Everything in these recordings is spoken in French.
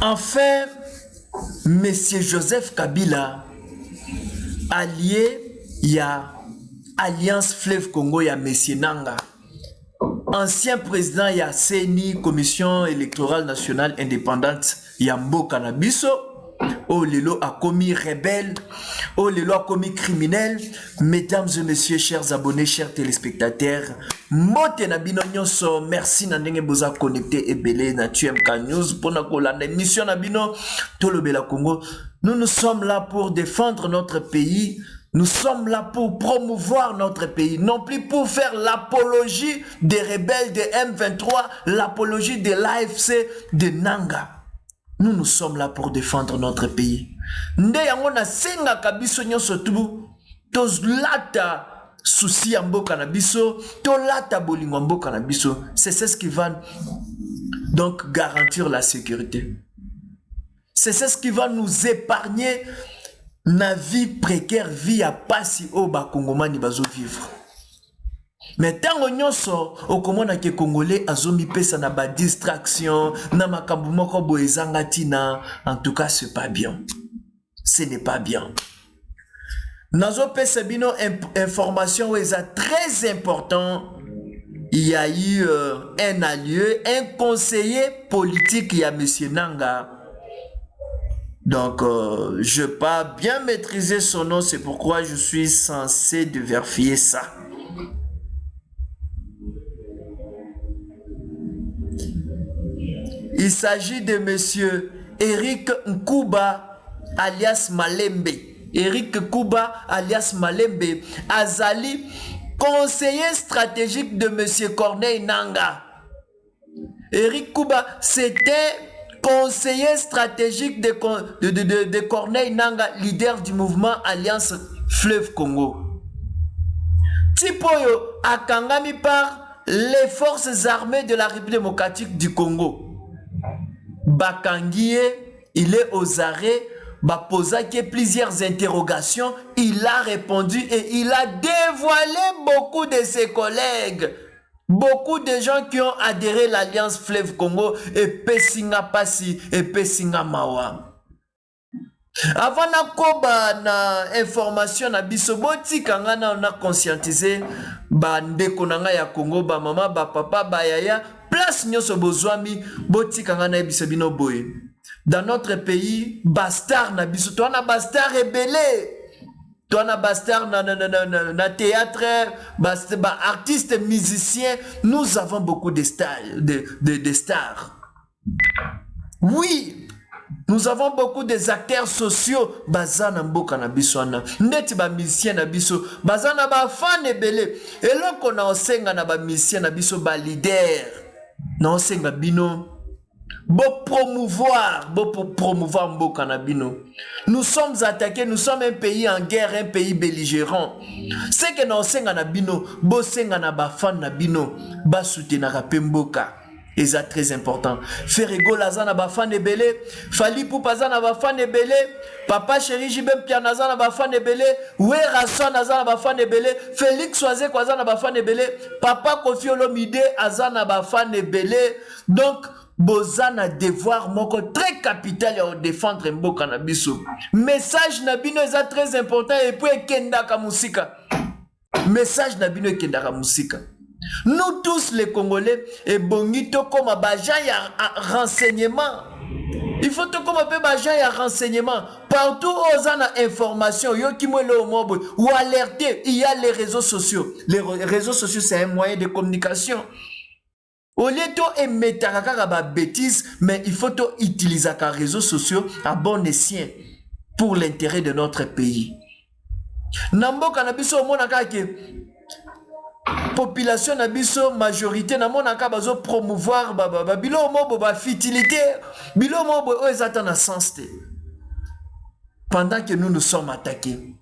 Enfin, Monsieur Joseph Kabila, allié, il y a Alliance Fleuve Congo, il y a Monsieur Nanga. Ancien président, il y a CENI, Commission électorale nationale indépendante, il y a Mboka na biso. Oh, Lelo a commis rebelle. Oh, Lelo a commis criminel. Mesdames et messieurs, chers abonnés, chers téléspectateurs, Mote na bino nyonso, merci na ndenge boza connecté et belé na TMK News pour na kolanda émission na bino Tolobela Congo. Nous sommes là pour défendre notre pays. Nous sommes là pour promouvoir notre pays, non plus pour faire l'apologie des rebelles de M23, l'apologie de l'AFC de Nanga. Nous sommes là pour défendre notre pays. Nde yango na senga kabiso nyonso tu, tos lata souci ya mboka na biso, to lata bolingo mboka na biso. C'est ce qui va donc garantir la sécurité. C'est ce qui va nous épargner na vie précaire, vie à pasi o ba kongomani bazo vivre. Mais tango nyonso okomona ke congolais azomi pesa na ba distraction na makambo moko boezanga tina, en tout cas c'est pas bien. Ce n'est pas bien. Nazo pesa bino information est très important. Il y a eu un allié, un conseiller politique, il y a monsieur Nanga. Donc, je n'ai pas bien maîtrisé son nom, c'est pourquoi je suis censé de vérifier ça. Il s'agit de monsieur Eric Nkuba alias Malembe. Eric Kuba alias Malembe, Azali, conseiller stratégique de monsieur Corneille Nanga. Eric Kuba, c'était conseiller stratégique de Corneille Nanga, leader du mouvement Alliance Fleuve Congo. Tipoyo akangami par les forces armées de la République démocratique du Congo. Bakangie, il est aux arrêts, posa plusieurs interrogations, il a répondu et il a dévoilé beaucoup de ses collègues. Beaucoup de gens qui ont adhéré à l'Alliance Fleuve Congo et Pessinga Passi et Pessinga Mawa. Avant na koba na information na biso boti kangana on a conscientisé ba ndeko nanga ya Congo ba mama ba papa ba yaya place nyoso bozwami boti kangana biso bino boye. Dans notre pays bastard na biso to na bastard rebelle. Toi, na bastard, na théâtre, artistes, musiciens, nous avons beaucoup de stars, de stars. Oui, nous avons beaucoup des acteurs sociaux. Bazana mboka na biswana, neti ba musicien na biso, bazana ba fan ebele. Et là qu'on a osenga na ba musicien na biso ba leader, na osenga bino. Pour promouvoir mboka na bino. Nous sommes attaqués, nous sommes un pays en guerre, un pays belligérant. C'est que nous sommes na bino, bo senga na ba fan na bino, ba soutenir mboka. Et c'est très important. Ferrego lazana ba fan ebele, Fali Poupazana ba fan ebele, Papa Chéri Jibem Pianazana ba fan ebele, Werason azana ba fan ebele, Félix Oazé kwazana ba fan ebele, Papa Kofi Olomide azana ba fan ebele. Donc Bozana devoir moko très capital à défendre mboka na biso. Message na bino est très important et puis kenda ka musika. Message na bino kenda ka musika. Nous tous les Congolais et bongito comme bajan ya renseignement. Il faut tout comme peu bajan ya renseignement. Partout aux ana information yo ki mo le mobo ou alerter, il y a les réseaux sociaux. Les réseaux sociaux c'est un moyen de communication. Au lieu de mettre à bêtises, mais il faut utiliser les réseaux sociaux à bon escient pour l'intérêt de notre pays. Nambo kanabiso monaka ke population nabiso majorité na monaka bazo promouvoir bilo mobo ba futilité, bilo mobo o ezata na sens te. Pendant que nous sommes attaqués.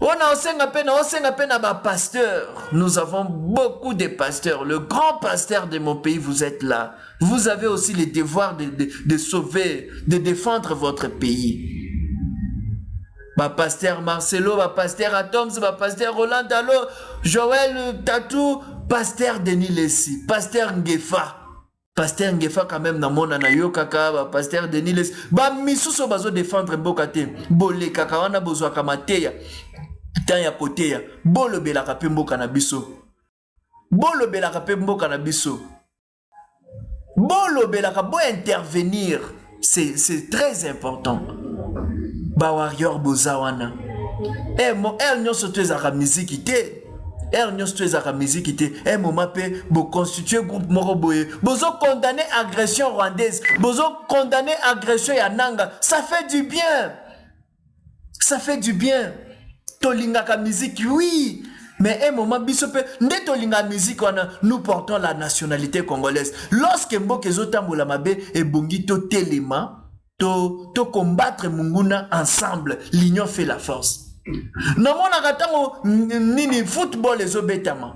On a peine à pasteur. Nous avons beaucoup de pasteurs. Le grand pasteur de mon pays, vous êtes là. Vous avez aussi le devoir de sauver, de défendre votre pays. Pasteur Marcelo, pasteur Atoms, pasteur Roland Dalo, Joël Tatou, pasteur Denis Lessi, pasteur Ngefa, Pasteur Ngefa quand même na mona na yo kaka pasteur Denis ba misuso bazo défendre mboka te bolé kaka wana bozwa kamateya tanya koteya bolo belaka pe mboka na biso bolo belaka pe mboka na biso bolo belaka bo intervenir c'est très important ba warrior bozawana mo el nyo soto ezaka musique te er nyos tu ezaka musique te un moment pe bo constituer groupe moko boye bozo condamner agression rwandaise bozo condamner agression ya nanga ça fait du bien tolingaka musique oui mais un moment biso pe nde tolinga musique wana nous portons la nationalité congolaise lorsque mboka ezotambola mabe ebongi to telema to combattre munguna ensemble l'union fait la force. Namona tango nini football ezobetama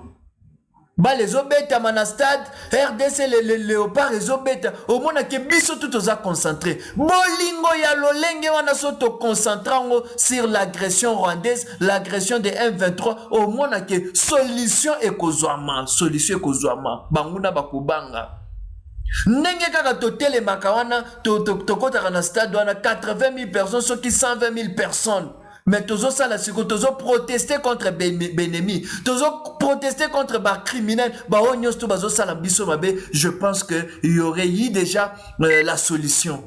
ba ezobetama na stade RDC le léopard ezobeta omona ke biso tout oza concentré bolingo ya lolenge wana soto concentrango sur l'agression rwandaise l'agression de M23 omona ke solution ekozwama banguna bakubanga ndenge kaka totelemaka wana tokotaka na stade wana 80 000 personnes soki 120 000 personnes. Mais tozo sala siko tozo protester contre Benemi, tozo protester contre ba criminels, ba onyos to bazo sala biso mabe, je pense que il y aurait eu déjà la solution.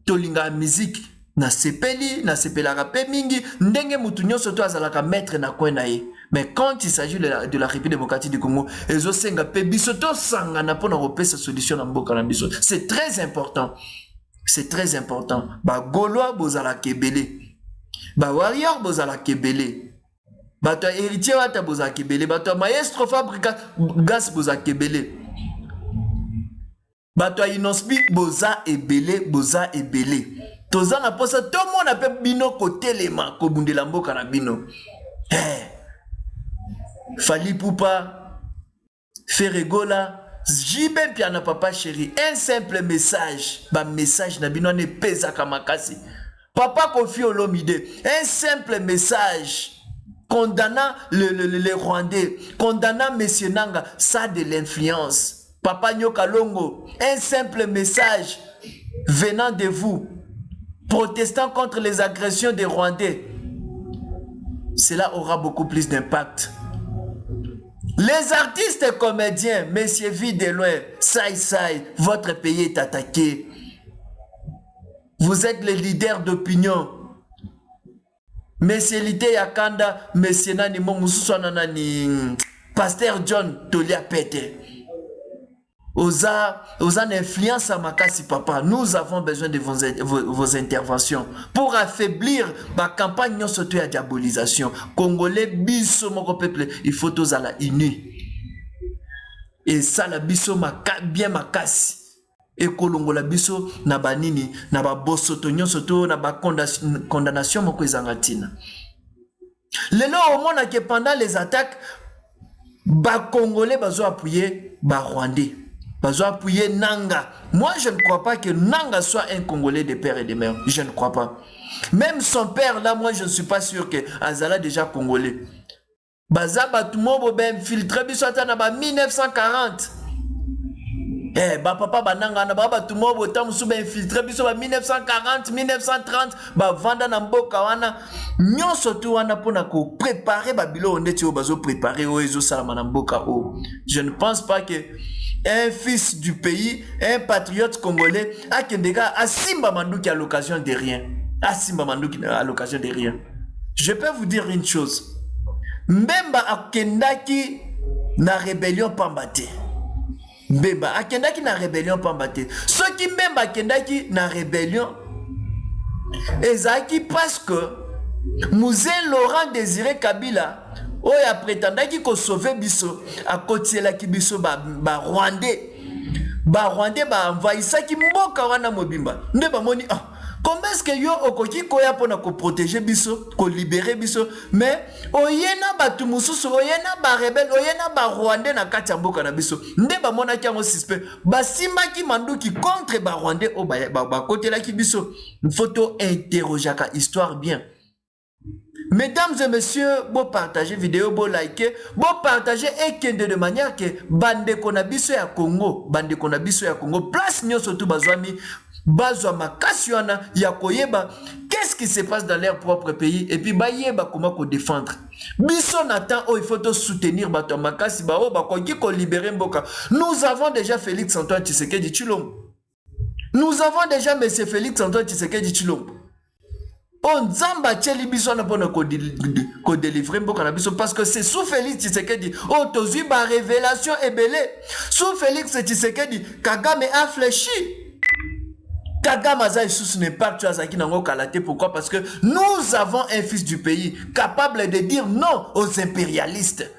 Tolinga musique na sepela rapé mingi, ndenge mutu nyonso to azalaka maître na kwena ye. Mais quand il s'agit de la République démocratique du Congo, ezo senga pe biso to sanga na pona repesa solution na mboka na biso. C'est très important. Ba Gaulois bozala kebele. Ba warrior bozala kebele. Bato héritier wata bozala kebele. Bato maestro fabrika gas bozala kebele. Bato inospi boza ebele. Toza na posa tout le monde appelle bino kotelema ko bundela mboka na bino. Fali Poupa Ferregola Jibe Piana papa chéri, un simple message, message na bino ne pesa kamakasi. Papa Kofi Olomide, un simple message condamnant les Rwandais, condamnant Monsieur Nanga, ça de l'influence. Papa Nyoka Longo, un simple message venant de vous, protestant contre les agressions des Rwandais. Cela aura beaucoup plus d'impact. Les artistes et comédiens, messieurs Videloin, Sai, votre pays est attaqué. Vous êtes les leaders d'opinion. Monsieur Lite Yakanda, Monsieur Nani Momususwanani, Pasteur John Tolia Pete. Oza influence à Makasi Papa. Nous avons besoin de vos interventions pour affaiblir ma campagne surtout à diabolisation. Congolais, biso moko peuple, il faut tous à la unis. Et ça la biso bien Makasi. Et kolongo la biso na banini na ba bosoto nyosoto na ba condamnation moko ezangatina. Lelo omona que pendant les attaques ba Congolais bazo appuyer ba Rwandais. Bazo appuyer Nanga. Moi je ne crois pas que Nanga soit un Congolais de père et de mère. Je ne crois pas. Même son père là, moi je ne suis pas sûr que Azala déjà Congolais. Baza batumo bo ben filtré biso atana ba 1940. Papa bananga na baba tumo botam sube infiltré biso ba 1940 1930 ba vanda na mboka wana nyonso tu wana pona ko préparer ba bilo ndeti o bazo préparer o ezo salama na mboka o. Je ne pense pas que un fils du pays, un patriote congolais a kendeka asimba manduki à l'occasion de rien. Asimba manduki à l'occasion de rien. Je peux vous dire une chose. Mbemba akendaki na rébellion pambate. Mbemba akendaki na rébellion pambate. Ce qui Mbemba akendaki na rébellion ezaki parce que Mouzé Laurent Désiré Kabila oya prétendaki ko sauver biso akotielaki biso ba Rwandais ba envahissaki mboka wana mobimba nde bamoni comment est-ce que yo okoki koya pona ko protéger biso ko libérer biso mais oyena batu mususu oyena ba rebelle oyena ba Rwandais na kati ya mboka na biso nde bamonaki yango suspect basimaki manduki contre ba Rwandais o ba kotelaki biso photo interrogeaka histoire bien Mesdames et messieurs, bon partager vidéo, bon liker, bon partager et de manière que bande konabiso ya Congo, place nyo surtout bazwami, bazwa makasi wana ya koyeba qu'est-ce qui se passe dans leur propre pays et puis bayeba comment ko défendre. Biso natan il faut te soutenir bato makasi ba o ba ko libérer mboka. Nous avons déjà Félix Antoine Tshisekedi Tshilombo. Nous avons déjà monsieur Félix Antoine Tshisekedi Tshilombo. On zamba tcheli biso na pona ko délivrer mboka na biso parce que c'est sous Félix Tshisekedi oh tozui ba révélation ebele sous Félix Tshisekedi Kagame a fléchi. Kagame aza sous n'est pas tu as nango kalate. Pourquoi? Parce que nous avons un fils du pays capable de dire non aux impérialistes.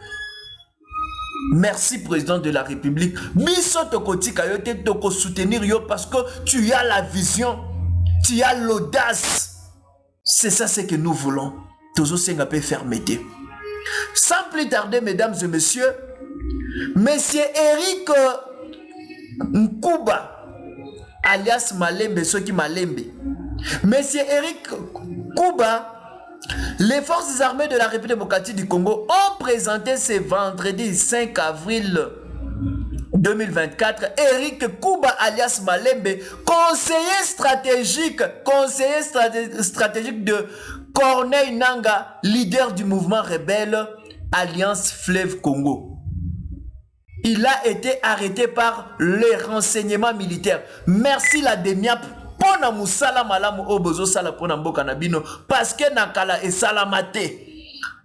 Merci président de la République. Biso tokoti kayote toko soutenir yo parce que tu as la vision, tu as l'audace. C'est ça ce que nous voulons. Toujours Singapé fermeté. Sans plus tarder, mesdames et messieurs, monsieur Eric Nkuba, alias Malembe, ceux qui Malembe. Monsieur Eric Nkuba, les forces armées de la République démocratique du Congo ont présenté ce vendredi 5 avril 2024, Eric Kouba alias Malembe, conseiller stratégique de Corneille Nangaa, leader du mouvement rebelle Alliance Fleuve Congo. Il a été arrêté par les renseignements militaires. Merci la DEMIAP pona musala malamu obozo sala pona mboka na bino parce que nakala et salamate.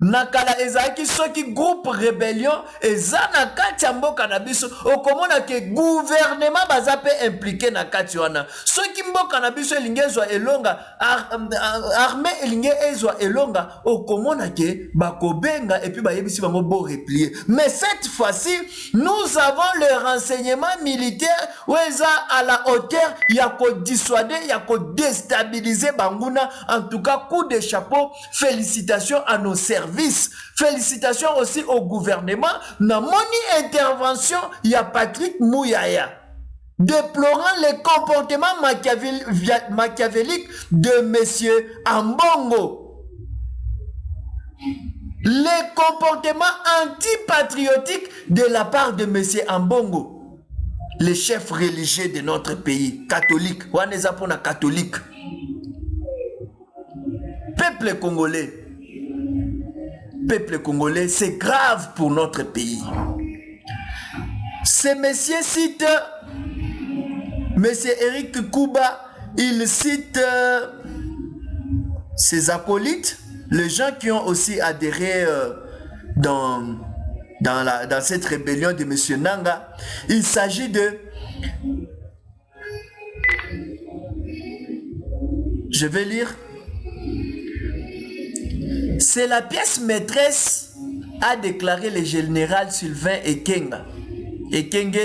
Nakala ezaki soki groupe rébellion eza na kati ya mboka na biso okomona ke gouvernement baza pe impliqué na kati wana soki mboka na biso elingi ezwa elonga armée elingi ezwa elonga okomona ke bakobenga et puis bayebisi bango bo replier. Mais cette fois-ci nous avons le renseignement militaire où eza à la hauteur ya ko dissuader ya ko déstabiliser banguna. En tout cas coup de chapeau, félicitations à nos services. Félicitations aussi au gouvernement. Na moni intervention, il y a Patrick Mouyaya. Déplorant les comportements machiavéliques de monsieur Ambongo. Les comportements antipatriotiques de la part de monsieur Ambongo. Le chef religieux de notre pays, catholique. Waneza pona catholique. Peuple congolais, c'est grave pour notre pays. Ce monsieur cite, monsieur Eric Kouba, il cite ses acolytes, les gens qui ont aussi adhéré dans cette rébellion de monsieur Nangaa. Il s'agit de... Je vais lire. C'est la pièce maîtresse, a déclaré le général Sylvain Ekenge,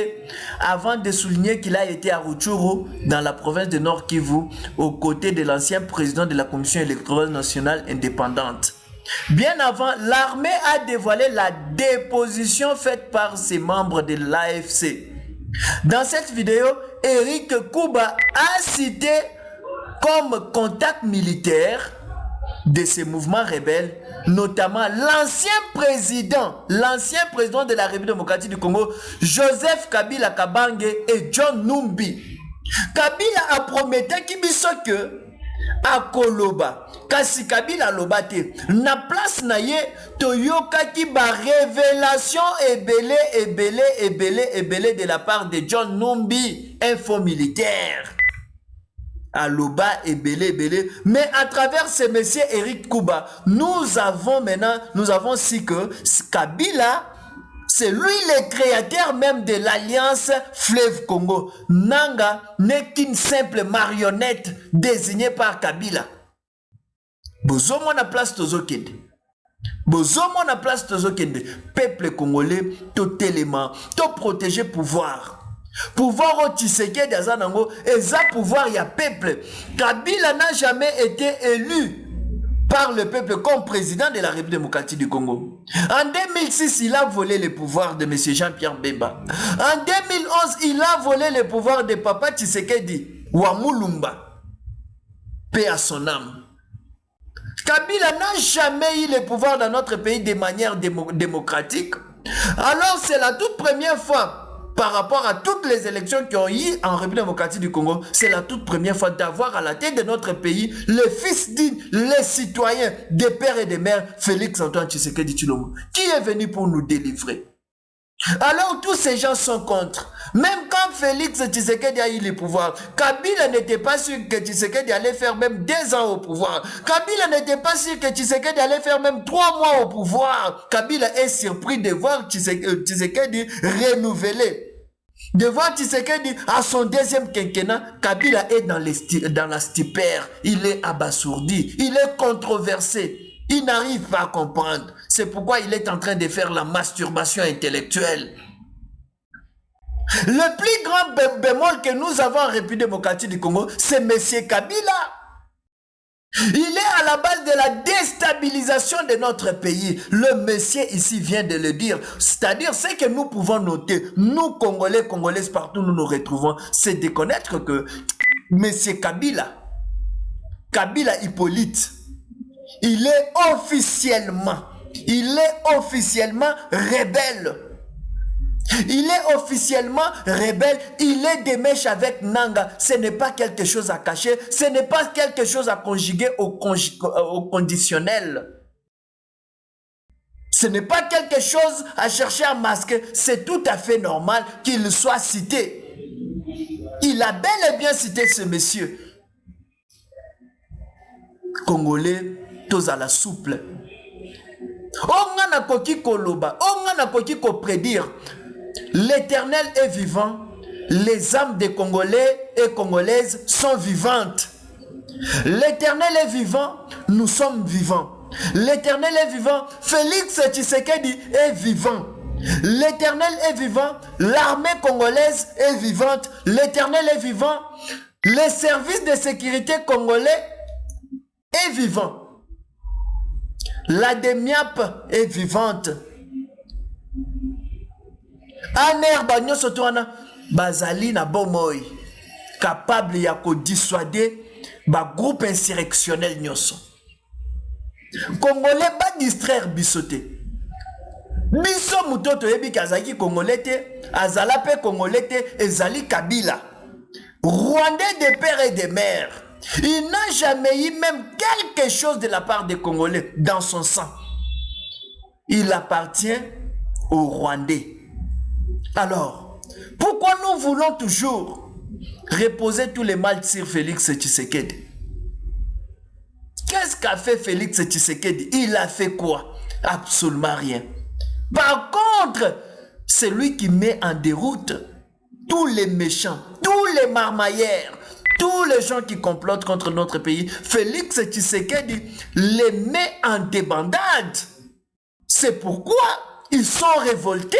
avant de souligner qu'il a été à Rutshuru, dans la province de Nord Kivu, aux côtés de l'ancien président de la Commission électorale nationale indépendante. Bien avant, l'armée a dévoilé la déposition faite par ses membres de l'AFC. Dans cette vidéo, Eric Kouba a cité comme contact militaire de ces mouvements rebelles, notamment l'ancien président de la République démocratique du Congo, Joseph Kabila Kabange et John Numbi. Kabila a promis qu'il que à Koloba, kasi Kabila lobate, na place na ye, toyoka ki ba révélation ebele de la part de John Numbi, info militaire. Aloba et belé, mais à travers ce monsieur Eric Kouba, nous avons su que Kabila, c'est lui le créateur même de l'Alliance Fleuve Congo. Nangaa n'est qu'une simple marionnette désignée par Kabila. Bozomo na place tozokende. Peuple congolais, tout élément, tout protéger pouvoir. Pouvoir au Tshisekedi Azanango, et ça pouvoir il y a peuple. Kabila n'a jamais été élu par le peuple comme président de la République démocratique du Congo. En 2006, il a volé le pouvoir de M. Jean-Pierre Bemba. En 2011, il a volé le pouvoir de Papa Tshisekedi Wamulumba. Paix à son âme. Kabila n'a jamais eu le pouvoir dans notre pays de manière démocratique. Alors c'est la toute première fois, par rapport à toutes les élections qui ont eu en République démocratique du Congo, c'est la toute première fois d'avoir à la tête de notre pays le fils digne, les citoyens des pères et des mères, Félix Antoine Tshisekedi Tshilombo, qui est venu pour nous délivrer. Alors tous ces gens sont contre. Même quand Félix Tshisekedi a eu le pouvoir, Kabila n'était pas sûr que Tshisekedi allait faire même 2 ans au pouvoir. Kabila n'était pas sûr que Tshisekedi allait faire même 3 mois au pouvoir. Kabila est surpris de voir Tshisekedi renouvelé. De voir Tshisekedi à son 2e quinquennat. Kabila est dans la stupeur. Il est abasourdi. Il est controversé. Il n'arrive pas à comprendre. C'est pourquoi il est en train de faire la masturbation intellectuelle. Le plus grand bémol que nous avons en République démocratique du Congo, c'est M. Kabila. Il est à la base de la déstabilisation de notre pays. Le monsieur ici vient de le dire. C'est-à-dire, ce que nous pouvons noter, nous Congolais, Congolaises, partout où nous nous retrouvons, c'est de connaître que M. Kabila Hippolyte, il est officiellement rebelle. Il est officiellement rebelle. Il est de mèche avec Nanga. Ce n'est pas quelque chose à cacher. Ce n'est pas quelque chose à conjuguer au conditionnel. Ce n'est pas quelque chose à chercher à masquer. C'est tout à fait normal qu'il soit cité. Il a bel et bien cité ce monsieur. Congolais, tous à la souple. On a koki koloba, on a koki ko prédire. L'Éternel est vivant, les âmes des Congolais et Congolaises sont vivantes. L'Éternel est vivant, nous sommes vivants. L'Éternel est vivant, Félix Tshisekedi est vivant. L'Éternel est vivant, l'armée congolaise est vivante. L'Éternel est vivant, les services de sécurité congolais est vivant. La DEMIAP est vivante. Aner banyo sotoana bazali na bomoy capable ya ko dissuader ba groupe insurrectionnel nyoso. Congolais ba distraire bisote. Biso mutoto yebi kazaki Congolais te, azala pe Congolais te, ezali Kabila. Rwandais des pères et des mères. Il n'a jamais eu même quelque chose de la part des Congolais dans son sang. Il appartient aux Rwandais. Alors, pourquoi nous voulons toujours reposer tous les mal sur Félix Tshisekedi? Qu'est-ce qu'a fait Félix Tshisekedi? Il a fait quoi? Absolument rien. Par contre, c'est lui qui met en déroute tous les méchants, tous les marmailleurs, tous les gens qui complotent contre notre pays. Félix Tshisekedi les met en débandade. C'est pourquoi ils sont révoltés.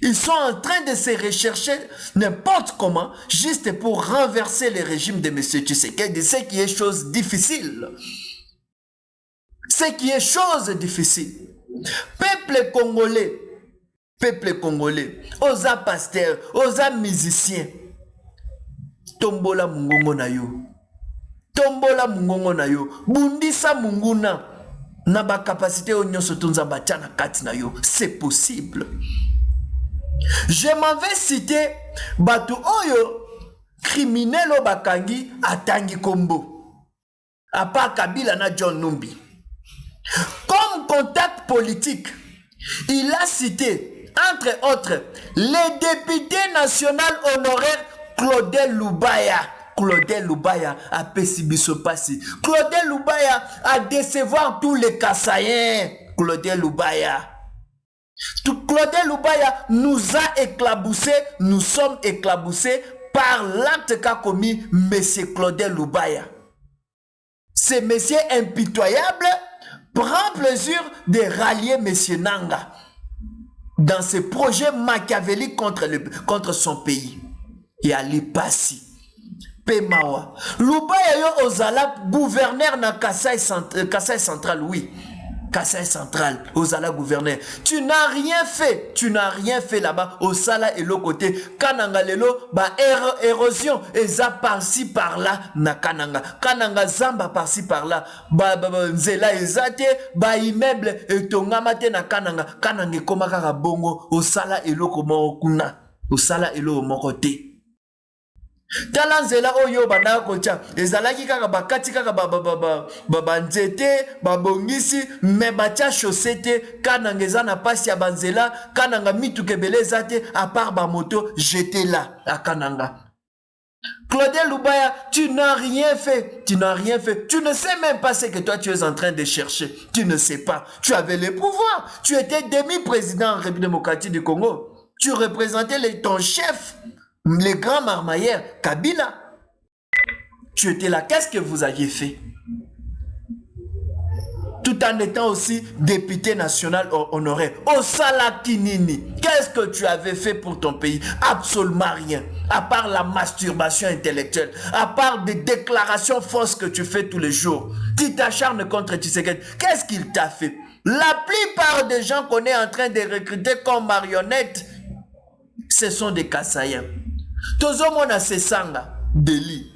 Ils sont en train de se rechercher n'importe comment, juste pour renverser le régime de M. Tshisekedi, ce qui est chose difficile. Ce qui est chose difficile. Peuple congolais, osa pasteur, osa musicien, tombola mungongo na yo. Tombola mungongo na yo. Bundisa munguna. Na ba capacité onyoso tunza bachana kati na yo. C'est possible. Je m'en vais citer Batu Oyo, criminel au Bakangi, à Tangi Kombo. À part Kabila na John Numbi. Comme contact politique, il a cité, entre autres, le député national honoraire Claudel Lubaya. Claudel Lubaya a Pessibiso Passi. Claudel Lubaya a décevoir tous les Kassaïens. Claudel Lubaya. Claudel Lubaya nous a éclaboussé, nous sommes éclaboussés par l'acte qu'a commis M. Claudel Lubaya. Ce monsieur impitoyable prend plaisir de rallier M. Nanga dans ses projets machiavéliques contre son pays. Et Ali Passi, Pemawa. Lubaya yo ozala gouverneur na Kassai Central, oui. Kassai Central, Ozala gouverneur. Tu n'as rien fait. Tu n'as rien fait là-bas. Au Sala et l'autre côté. Kananga lelo, érosion. Eza par-ci par-là. Na Kananga. Kananga zamba par-ci par-là. Nzela ezate. Immeuble et tongamate na Kananga. Kananga komaka bongo. Au Sala et l'autre kuna. Au Sala et l'autre côté. Talanzela oyo bana kocha ezalaki kaka bakati kaka banzete babongisi me batia chaussette kananga eza na pasi ya banzela kananga mituke beleza te à part ba moto j'étais là à Kananga. Claudel Lubaya, tu n'as rien fait. Tu n'as rien fait. Tu ne sais même pas ce que toi tu es en train de chercher. Tu ne sais pas. Tu avais le pouvoir. Tu étais demi-président en République démocratique du Congo. Tu représentais ton chef. Les grands marmailleurs, Kabila, tu étais là, qu'est-ce que vous aviez fait? Tout en étant aussi député national honoré. Osala Kinini, qu'est-ce que tu avais fait pour ton pays? Absolument rien, à part la masturbation intellectuelle, à part des déclarations fausses que tu fais tous les jours. Tu t'acharnes contre Tshisekedi, qu'est-ce qu'il t'a fait? La plupart des gens qu'on est en train de recruter comme marionnettes, ce sont des Kassaïens. Tozomona Sesanga, Deli.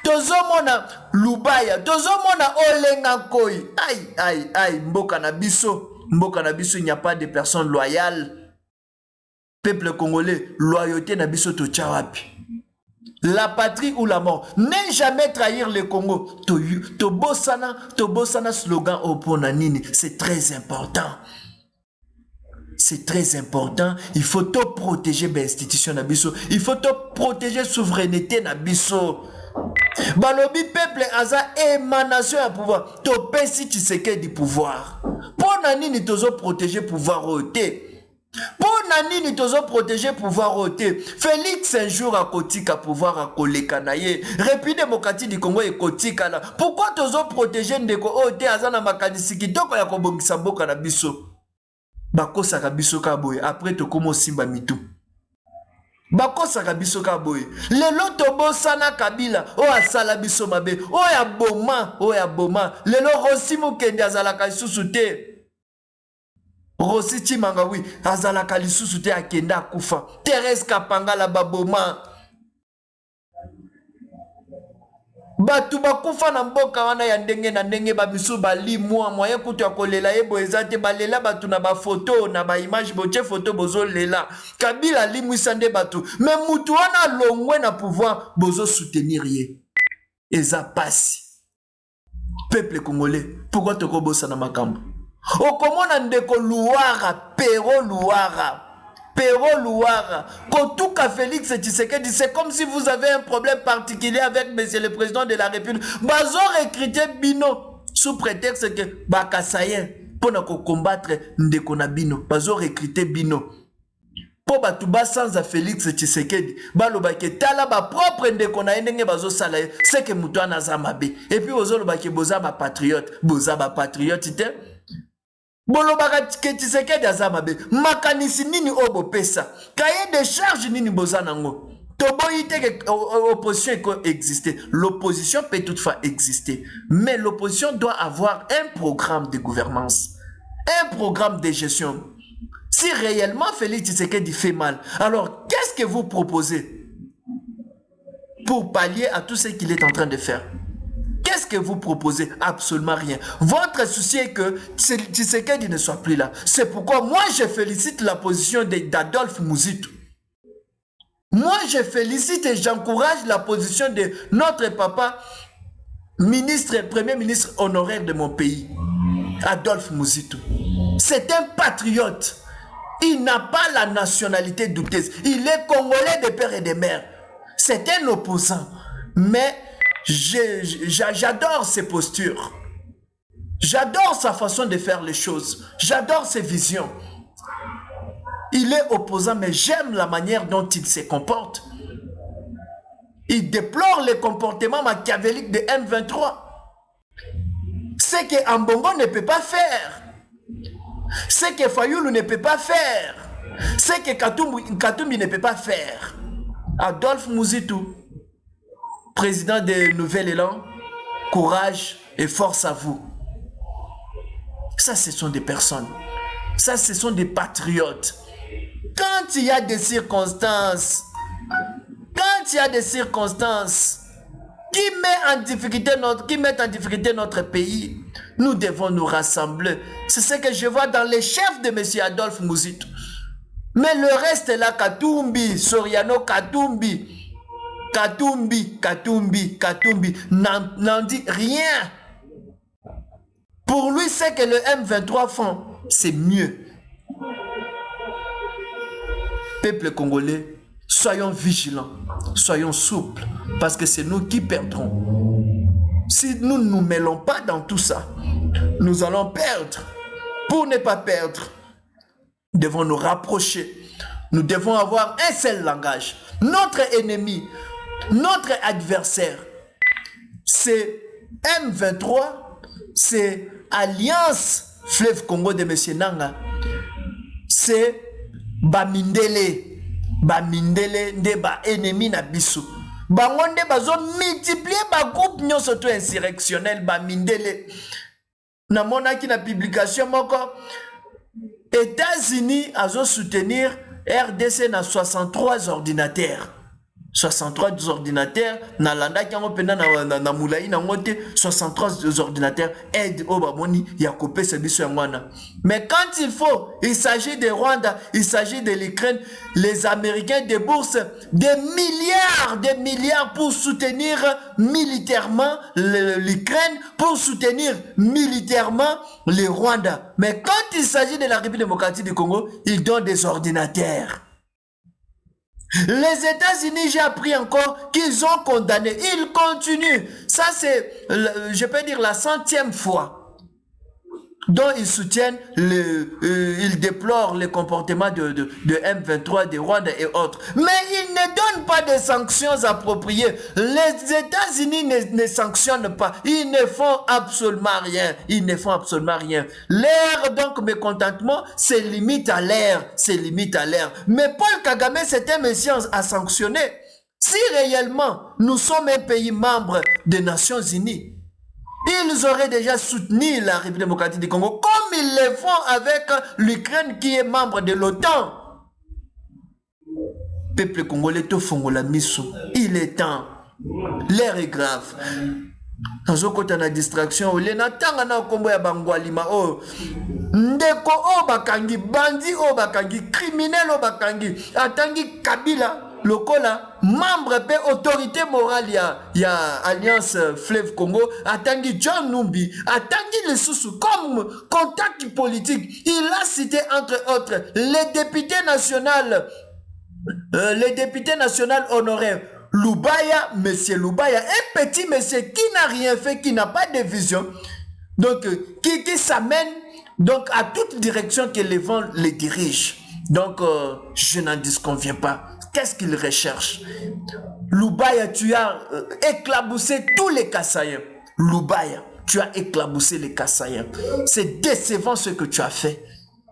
Tozomona Lubaya. Tozomona Olenga Koi. Aïe, Mboka na biso, il n'y a pas de personnes loyales. Peuple congolais, loyauté na biso to tchawapi. La patrie ou la mort. Ne jamais trahir le Congo. Tobosana slogan Oponanini. C'est très important. C'est très important. Il faut te protéger l'institution Nabiso. Il faut te protéger la souveraineté Nabiso. Balobi peuple aza émanation à pouvoir. To pesi Tshisekedi du pouvoir. Pour nani tozo protéger pouvoir ôté. Pour nani tozo protéger pouvoir ôté. Félix un jour à Kotika pouvoir à Kolekanaye. République démocratique du Congo et Kotika là. Pourquoi tozo protéger ndeko ôté azana makanisi kitoko ya kobongisa mboka na biso? Bakosaka biso ka boye après tokomo simba mitu. Bakosaka biso ka boye. Lelo tobosana Kabila o asala biso mabe. O ya boma. Lelo Rossi Mukende azalaka lisusu te. Rossi Chimangawi azalaka lisusu te akenda akufa. Thérèse Kapanga la baboma. Batu bakufa na mboka wana ya ndenge na ndenge bamisu bali moya kutu ya kolela yebo ezate balela batu na ba photo na ba image boche photo bozo lela Kabila limwisa nde batu mais mutu wana longwe na pouvoir bozo soutenir ye eza pasi peuple congolais pourquoi toko bosa na makambo okomona ndeko Luara Pero Louara, Kotuka Félix Tshisekedi, c'est comme si vous avez un problème particulier avec monsieur le président de la République. Bazo recruté Bino sous prétexte que Bakasayen pour ne combattre Ndeko na Bino. Bazo recruté Bino. Po batuba sans a Félix Tshisekedi, baloba ke tala ba propre Ndeko na ndenge bazo salaye, c'est que mutu anaza mabe. Et puis bazo loba ke boza ba patriote te. Bolobaka Tshisekedi azamabe makanisi nini obo pesa cahier de charge nini bozanango toboyite que opposition peut exister. L'opposition peut toutefois exister, mais l'opposition doit avoir un programme de gouvernance, un programme de gestion. Si réellement Félix Tshisekedi fait mal, alors qu'est-ce que vous proposez pour pallier à tout ce qu'il est en train de faire? Qu'est-ce que vous proposez? Absolument rien. Votre souci est que Tshisekedi ne soit plus là. C'est pourquoi moi je félicite la position d'Adolphe Muzitu. Moi je félicite et j'encourage la position de notre papa, premier ministre honoraire de mon pays, Adolphe Muzitu. C'est un patriote. Il n'a pas la nationalité douteuse. Il est congolais de père et de mère. C'est un opposant. Mais j'adore ses postures. J'adore sa façon de faire les choses. J'adore ses visions. Il est opposant, mais j'aime la manière dont il se comporte. Il déplore le comportement machiavélique de M23. Ce que Ambongo ne peut pas faire. Ce que Fayoulou ne peut pas faire. Ce que Katumbi ne peut pas faire. Adolphe Muzitu, président de Nouvel Élan, courage et force à vous. Ça, ce sont des personnes. Ça, ce sont des patriotes. Quand il y a des circonstances, qui mettent en difficulté notre pays, nous devons nous rassembler. C'est ce que je vois dans les chefs de M. Adolphe Muzito. Mais le reste là, Katumbi, Soriano Katumbi, n'en dit rien. Pour lui, c'est que le M23 font, c'est mieux. Peuple congolais, soyons vigilants, soyons souples, parce que c'est nous qui perdrons. Si nous ne nous mêlons pas dans tout ça, nous allons perdre. Pour ne pas perdre, nous devons nous rapprocher. Nous devons avoir un seul langage. Notre ennemi, notre adversaire, c'est M23, c'est Alliance Fleuve Congo de M. Nanga, c'est Bamindele nde ba ennemi na biso. Bango nde bazo multiplier ba groupe nyonso to insurrectionnel Bamindele. Na monaki na publication moko États-Unis azo soutenir RDC na 63 ordinateurs. 63 ordinateurs, na landa ki yango pena na moulai na ngote 63 ordinateurs aide au bamoni ya kopé biso yangwana. Mais quand il s'agit de Rwanda, il s'agit de l'Ukraine, les Américains déboursent des milliards pour soutenir militairement l'Ukraine, pour soutenir militairement le Rwanda. Mais quand il s'agit de la République démocratique du Congo, ils donnent des ordinateurs. Les États-Unis, j'ai appris encore qu'ils ont condamné. Ils continuent. Ça, c'est, je peux dire, la 100e fois dont ils soutiennent, ils déplorent le comportement de M23, de Rwanda et autres. Mais ils ne donnent pas de sanctions appropriées. Les États-Unis ne sanctionnent pas. Ils ne font absolument rien. L'air, donc, mécontentement, c'est limite à l'air. Mais Paul Kagame, c'était un monsieur à sanctionner. Si réellement, nous sommes un pays membre des Nations Unies, ils auraient déjà soutenu la République démocratique du Congo, comme ils le font avec l'Ukraine qui est membre de l'OTAN. Peuple congolais, to fongola miso. Il est temps. L'air est grave. Nazokota na distraction, ole na tanga na kombo ya bangwalima o. Ndeko o bakangi, bandi o bakangi, criminel o bakangi, atangi Kabila. Lokola, membre pe autorité morale ya Alliance Fleuve Congo, atangi John Numbi, atangi les sous comme contact politique. Il a cité entre autres les députés nationaux honoraires Lubaya, monsieur Lubaya, un petit monsieur qui n'a rien fait, qui n'a pas de vision, donc qui s'amène donc à toute direction que les vents les dirigent. Donc je n'en disconviens pas. Qu'est-ce qu'il recherche? Lubaya, tu as éclaboussé tous les Kassaïens. Lubaya, tu as éclaboussé les Kassaïens. C'est décevant ce que tu as fait.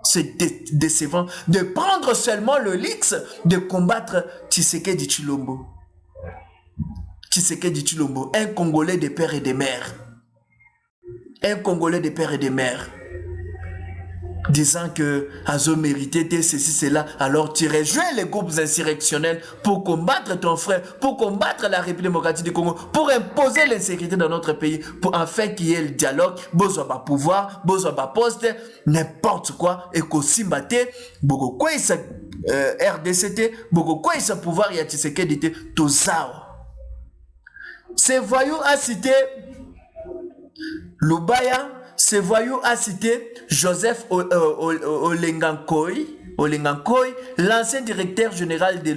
C'est décevant de prendre seulement le luxe de combattre Tshisekedi Tshilombo. Tshisekedi Tshilombo, un Congolais de père et de mère. Disant que Azo méritait ceci, cela, alors tu rejoins les groupes insurrectionnels pour combattre ton frère, pour combattre la République démocratique du Congo, pour imposer l'insécurité dans notre pays, pour enfin qu'il y ait le dialogue, besoin de pouvoir, besoin de poste, n'importe quoi, et qu'au Simbate, beaucoup quoi il RDCT, beaucoup quoi il s'est pouvoir, il y a Tshisekedi, tout ça. Ces voyous a cité Lubaya. Ce voyou a cité Joseph Olengankoy, l'ancien directeur général de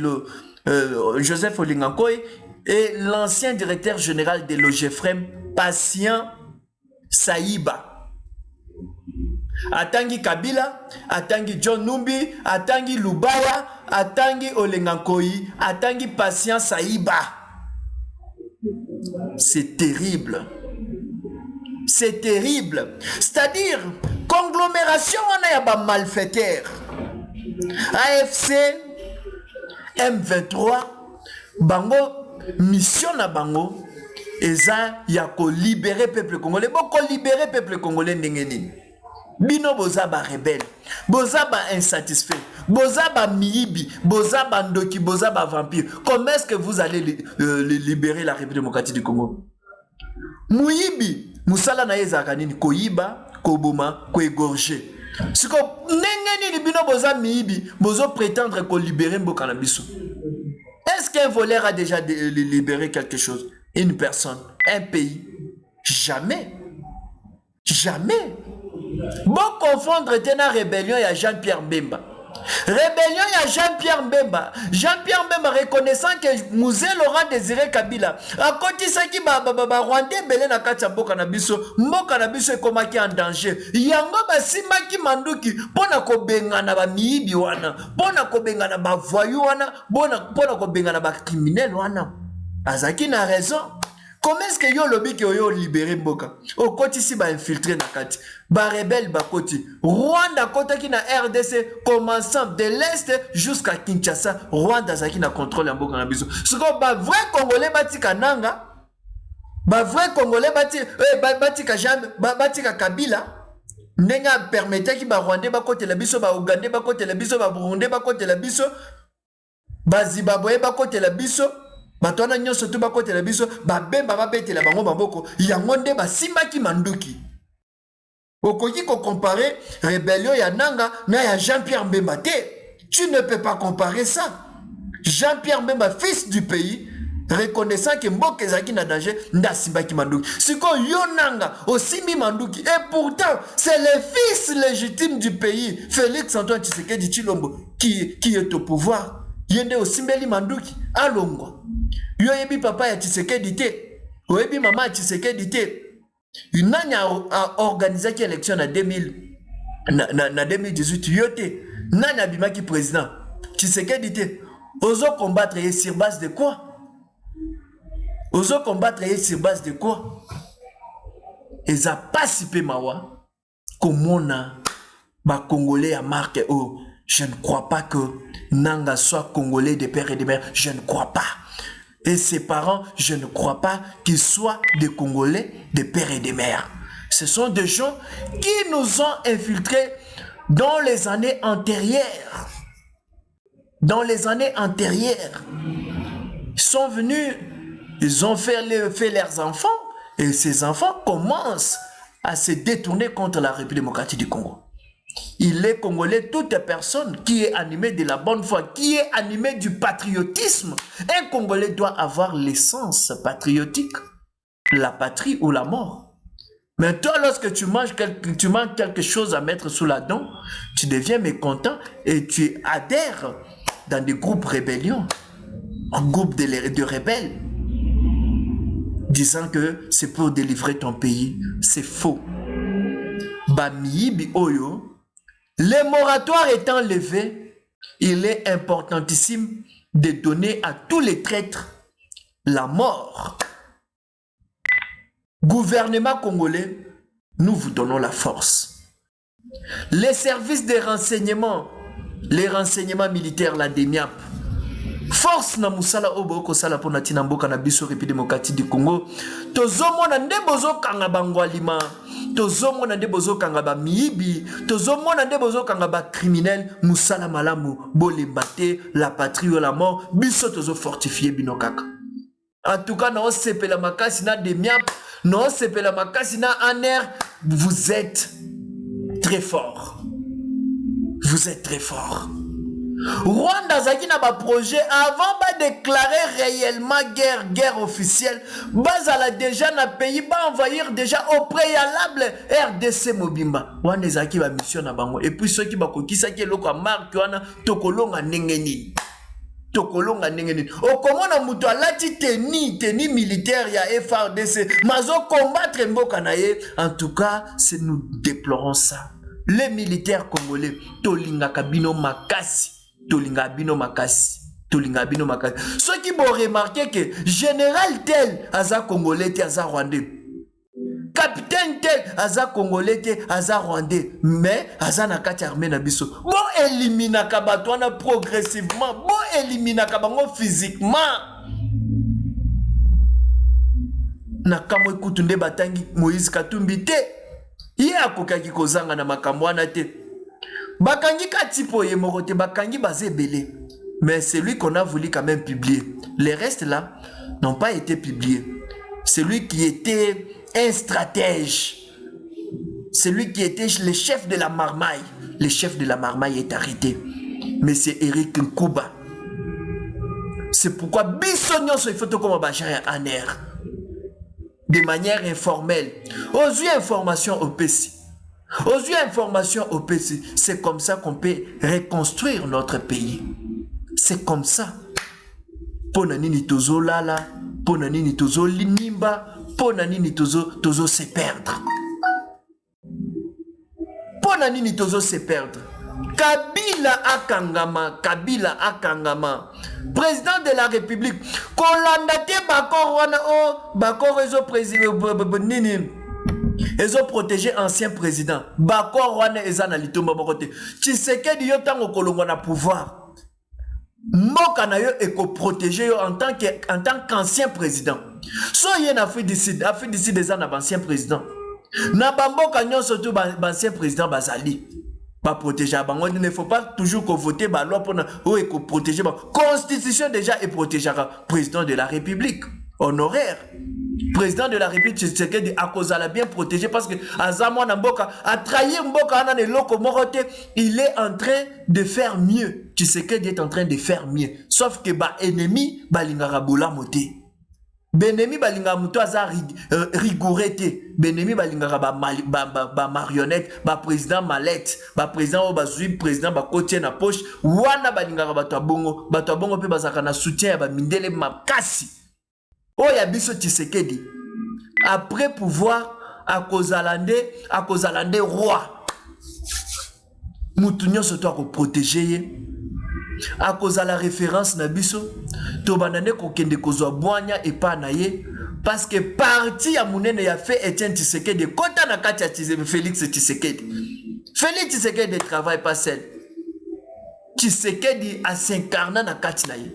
Joseph Olengankoy et l'ancien directeur général de l'OGEFREM, Patient Saïba. Atangi Kabila, atangi John Numbi, atangi Lubaya, atangi Olengankoy, atangi Patient Saïba. C'est terrible. C'est terrible. C'est-à-dire, conglomération, on a un malfaiteur. AFC, M23, bango, mission na bango, eza ya ko libérer peuple congolais. Boko libérer peuple congolais ndengeni. bino boza ba rebelle, boza ba insatisfait, boza ba miibi, boza ba ndoki, boza ba vampire. Comment est-ce que vous allez libérer la République démocratique du Congo? Muibi, musala na yezaka nini koyiba, koboma, koégorger. Siko nengeni libino boza miibi, bozo prétendre ko libérer mboka na biso. Est-ce qu'un voleur a déjà libéré quelque chose? Une personne, un pays? Jamais. Jamais. Bon confondre tena rébellion ya Jean-Pierre Mbemba. Rébellion ya Jean-Pierre Mbemba. Jean-Pierre Mbemba reconnaissant que Mouzé Laurent Désiré Kabila a kotisaki ba Rwandais belé na kati ya mboka na biso ekomaki en danger. Yango basimaki manduki pona kobengana ba miibi wana, pona kobengana ba voyou wana, pona kobengana ba criminel wana. Azaki na raison. Comment est-ce que yo lobi que yo libéré mboka? O koti si ba infiltré na kati. Ba rebelle ba koti. Rwanda kota ki na RDC commençant de l'est jusqu'à Kinshasa. Rwanda zaki na contrôle ya mboka na biso. Siko ba vrai congolais batika nanga. Ba vrai congolais batika jambe batika Kabila. Ndenga permettait ki ba Rwandais ba kote la biso, ba Ougandais ba kote la biso, ba Burundais ba kote la biso, ba Zimbabwe ba kote la biso. Batwana nyonso tu bakote la biso babemba babetela bango bamboko yango nde basimaki manduki. Okoki ko comparer rébellion ya Nanga na ya Jean-Pierre Mbemba te. Tu ne peux pas comparer ça. Jean-Pierre Mbemba, fils du pays, reconnaissant que mboka ezaki na danger, nda simbaki manduki. Siko yo Nanga osimbi manduki, et pourtant c'est le fils légitime du pays, Félix Antoine Tshisekedi Tshilombo, qui est au pouvoir. Yende osimbeli manduki alongwa. Yo yebi papa ya Tshisekedi te, oyebi mama ya Tshisekedi te. Nani a organisé qui élection na 2018 yo te. Nani abimaki président Tshisekedi te. Ozo combattre ye sur base de quoi? Ozo combattre ye sur base de quoi? Eza pas sipe mawa komona ba Congolais a marqué. Oh, je ne crois pas que Nanga soit Congolais de père et de mère. Je ne crois pas. Et ses parents, je ne crois pas qu'ils soient des Congolais de père et de mère. Ce sont des gens qui nous ont infiltrés dans les années antérieures. Dans les années antérieures. Ils sont venus, ils ont fait leurs enfants. Et ces enfants commencent à se détourner contre la République démocratique du Congo. Il est congolais, toute personne qui est animée de la bonne foi, qui est animée du patriotisme. Un Congolais doit avoir l'essence patriotique, la patrie ou la mort. Mais toi, lorsque tu manges quelque chose à mettre sous la dent, tu deviens mécontent et tu adhères dans des groupes rébellions, un groupe de rebelles, disant que c'est pour délivrer ton pays. C'est faux. Bamiyibi Oyo. Le moratoire étant levé, il est importantissime de donner à tous les traîtres la mort. Gouvernement congolais, nous vous donnons la force. Les services de renseignement, les renseignements militaires, la DEMIAP, force na musala oboko sala pona tina mboka na biso République démocratique du Congo. Tozomona nde bozo kanga bangwalima, tozomona nde bozo kanga ba miibi, tozomona nde bozo kanga ba criminel, musala malamu bolembate la patrie ou la mort, biso tozo fortifier bino kaka. En tout cas, na osepela makasi na DEMIAP, na osepela makasi na ANER, vous êtes très fort. Vous êtes très fort. Rwanda zaki na ba projet avant ba déclarer réellement guerre officielle, bazala déjà na pays ba envahir déjà au préalable RDC Mobimba. Wana zaki ba mission na bango et puis ceux qui ba kokisa ki loko marque wana tokolonga nengeni. Tokolonga nengeni. Okomona mutu alati tenue militaire ya FARDC mazo combattre mboka na ye. En tout cas, c'est nous déplorons ça. Les militaires congolais tolinga kabino makasi. Tolinga bino makasi. Ceux qui vont remarquer que général tel aza congolais te aza rwandais, capitaine tel aza congolais te aza rwandais, mais aza na kati armée na biso. Bon élimina kabatwana progressivement, bon élimina kabango physiquement. Na kamo ekutu nde batangi Moïse Katumbi te. Ye akokaki kozanga na makambo wana te. Bakangi katipo ye morote, bakangi bazé belé. Mais c'est lui qu'on a voulu quand même publier. Les restes là n'ont pas été publiés. Celui qui était un stratège, celui qui était le chef de la marmaille, le chef de la marmaille est arrêté. Monsieur Eric Nkouba. C'est pourquoi Bissognon se fait comme un air. De manière informelle. Aux yeux information au PC. Aux yeux information au PC. C'est comme ça qu'on peut reconstruire notre pays. C'est comme ça. Ponanini tozo lala, ponanini tozo linimba, ponanini tozo se perdre. Ponanini tozo se perdre. Kabila Akangama, président de la République. Kolandate bakor wana o bakor ezo président nini. Ezo protéger ancien président. Bakor wana ezana litomba mokote. Tshisekedi yo tango kolongwa na pouvoir. Mboka na yo eko protéger yo en tant qu'ancien président. So yé na Afrique d'ici des ans ancien président. Na bamboka nyon surtout ancien président bazali. Pas protéger à bango, il ne faut pas toujours que voter la loi pour protéger. Constitution déjà est protégée président de la République honoraire. Président de la République, Tshisekedi a cause la bien protégé parce que Azamwa Namboka a trahi Mboka Anane Loko Morote, il est en train de faire mieux. Tshisekedi est en train de faire mieux. Sauf que ba ennemi balingara boula moté. Benemi balinga muto aza rigourete. Benemi balinga ba marionnette, ba président mallette, ba président o bazui président ba kotie na poche. Wana balinga ba tabongo pe bazaka na soutien ba mindele makasi. Oya biso Tshisekedi. Après pouvoir à Kozalande roi. Mutunyo soto a protéger. À cause de la référence na biso to banane ko kende kozwa bwanya et pas naye parce que parti ya munene ya fait Etienne Tshisekedi kota na kati ya Félix Tshisekedi. Félix Tshisekedi ne travaille pas seul. Tshisekedi a s'incarné na kati naye.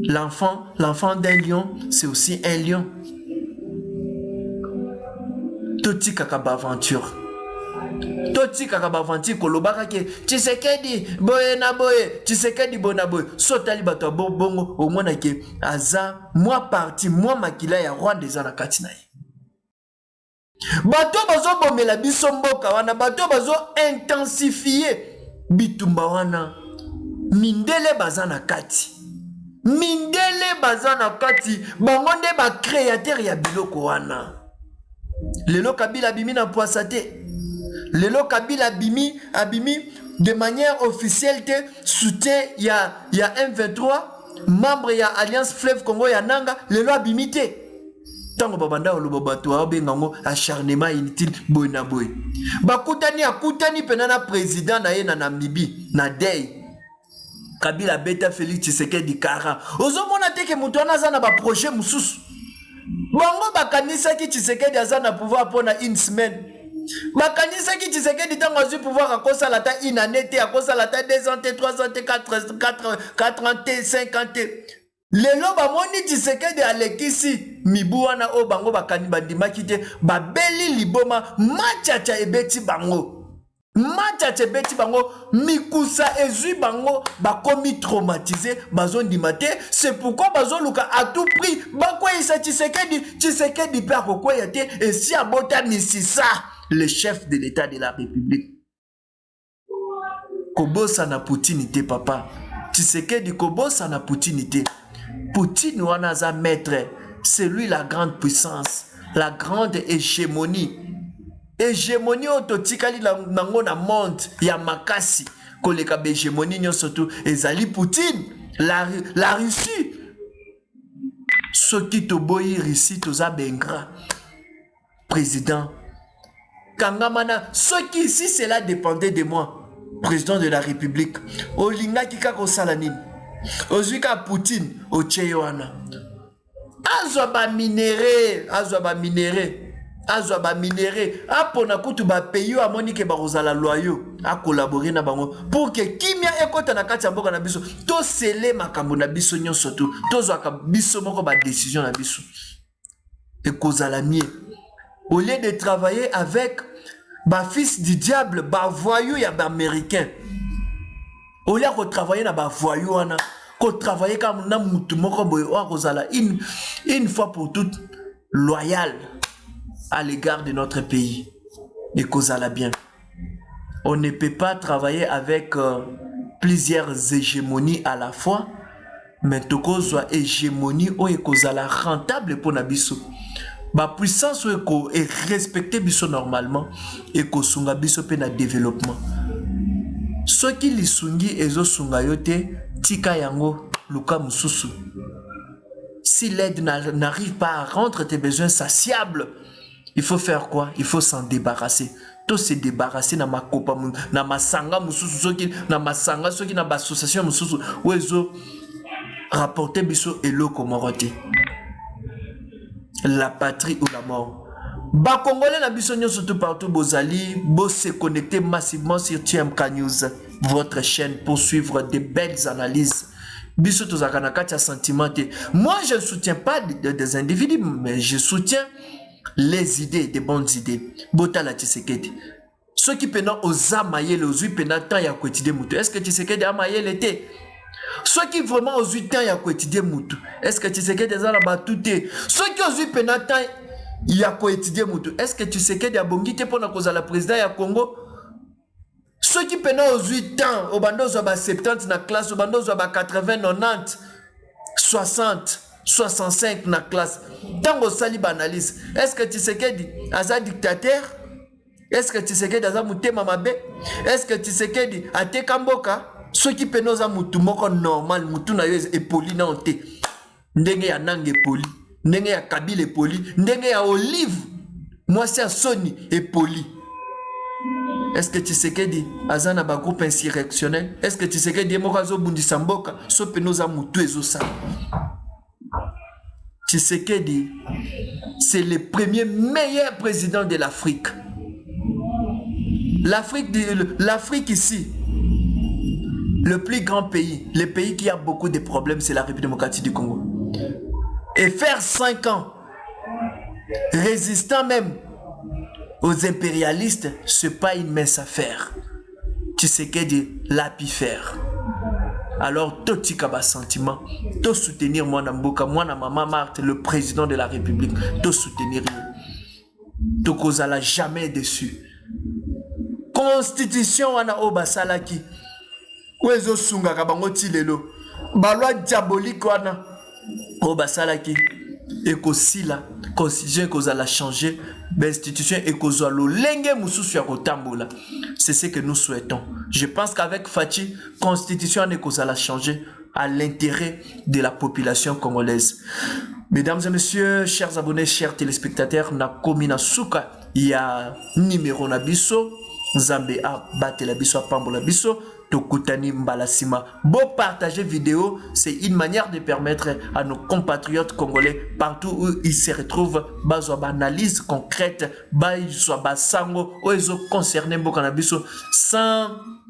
L'enfant d'un lion, c'est aussi un lion. Toti kakaba aventure. Toti kakaba aventure kolobaka ke Tshisekedi boye na boye, Tshisekedi boye na boye. Sotali bato bongo au moins ke aza moi parti moi makila ya roi des anakati naye. Bato bazo bomela biso mboka wana, bato bazo intensifier bitumba wana. Mindele bazana kati. Mindele bazana kati, bangonde ba créateur ya biloko wana. Lelo Kabila abimi na poisate. Lelo Kabila abimi de manière officielle te soutien ya M23, membre ya Alliance Fleuve Congo ya Nanga, lelo abimi te. Tango babanda olobo bato abengango acharnement inutile boy na boy. Bakutani penana président na ye na Namibie na Dey. Kabila beta Félix Tshisekedi kara. Ozomona teke mutu wana aza na ba projet mususu. Bango bakanisa ki Tshisekedi aza na pouvoir pona une semaine. Bakanisa ki Tshisekedi tango azu pouvoir akosa la ta une année te, akosa la ta 2 ans te, 3 ans te, 4 ans te, 5 ans te. Lelo ba moni Tshisekedi alekisi mibu wana o bango bakani bandimaki te, babeli liboma machacha ebeti bango. Machache beti bango mikusa ezui bango bakomi traumatisé bazon dimate. C'est pourquoi bazon luka à tout prix bakwa isa Tshisekedi pe akokoya te et si abota nisisa le chef de l'état de la République. Kobosa na Poutine te papa. Tshisekedi kobosa na Poutine te. Poutine wana za maître, c'est lui la grande puissance, la grande hégémonie. Hégémonie ototikali nango na monde ya makasi koleka be hégémonie nyo surtout ezali Poutine la Russie. Soki toboyi Russie toza bengra président kangamana soki ici cela dépendait de moi président de la République olinga kika ko salanine ozwika Poutine ocheyoana azwa ba minéré azwa ba minéré apona kutu ba pays a monique ba rozala loyo a collaborer na bango pour que kimia ekota na kati ya mboka na biso to sele makambo na biso nyonso to zwa ka biso moko ba décision na biso et kozala mieux. Au lieu de travailler avec ba fils du diable, ba voyou ya ba américain. Au lieu de travailler na ba voyou wana, ko travailler comme na mutu moko boy o kozala une fois pour toutes loyal à l'égard de notre pays. Et kozala bien. On ne peut pas travailler avec plusieurs hégémonies à la fois, mais toko soit hégémonie o ekozala rentable pour nabiso. Ba puissance o est respecté biso normalement et ko sunga biso pe na développement. Ceux qui li sungi ezo sunga yote tika yango luka mususu. Si l'aide n'arrive pas à rendre tes besoins satiables, il faut faire quoi? Il faut s'en débarrasser. Tout se débarrasser na makopa na masanga mususu soki na masanga soki na association mususu wezo rapporter biso eloko morote. La patrie ou la mort. Ba Congolais na biso nyonso tout partout bozali, bo se connecter massivement sur TMK News, votre chaîne pour suivre de belles analyses. Biso tozaka na kati ya sentimenté. Moi je ne soutiens pas des individus, mais je soutiens les idées, des bonnes idées. Botala Tshisekedi. Ceux qui pendant aux amayel aux 8 pendant temps ya quotidien mutu. Est-ce que Tshisekedi a mayel était? Ceux qui vraiment aux 8 temps ya quotidien mutu. Est-ce que Tshisekedi a batouté? Ceux qui aux 8 pendant temps ya quotidien mutu. Est-ce que Tshisekedi a bongité pour la cause de la président ya Congo? Ceux qui pendant aux 8 ans, au bando zo ba 70 na classe, au bando zo ba 80, 90, 60. 65 na classe. Tango sali banalise. Est-ce que Tshisekedi aza dictateur? Est-ce que Tshisekedi aza mutema mabe? Est-ce que Tshisekedi ateka mboka? Ceux qui penoza mutu moko normal, mutu na yo epoli na onte. Ndenge ya nange poli, ndenge ya Kabila poli, ndenge ya Olive. Moi c'est Sony epoli. Est-ce que Tshisekedi aza na ba groupe insurrectionnel? Est-ce que Tshisekedi moko azo bundisa mboka? So penoza mutu ezo sa. Tshisekedi, c'est le premier meilleur président de l'Afrique. L'Afrique ici, le plus grand pays, le pays qui a beaucoup de problèmes, c'est la République démocratique du Congo. Et faire 5 ans, résistant même aux impérialistes, ce n'est pas une mince affaire. Tshisekedi l'a pu faire. Alors, tout tika sentiment, tout soutenir moi Mboka, moi maman Marthe, le président de la République, tout soutenir. Tout kozala jamais déçu. Constitution wana oba salaki. Wezo sunga kabango tilelo. Balwa diabolique wana oba salaki. Eko sila, constitution kozala changer, l'institution eko lo lenge mususu ya kotambola. C'est ce que nous souhaitons. Je pense qu'avec Fachi, constitution kozala changer à l'intérêt de la population congolaise. Mesdames et messieurs, chers abonnés, chers téléspectateurs, na komina suka ya numéro na biso, Nzambe a batté la biso, a pambola biso. Tokutani Mbalasima. Beau partager vidéo, c'est une manière de permettre à nos compatriotes congolais, partout où ils se retrouvent, bazo analyse concrète, bazo basango, où ils sont concernés Bokanabiso, sans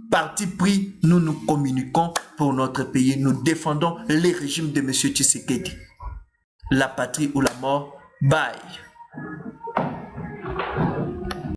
parti pris, nous nous communiquons pour notre pays, nous défendons les régimes de M. Tshisekedi. La patrie ou la mort, bye.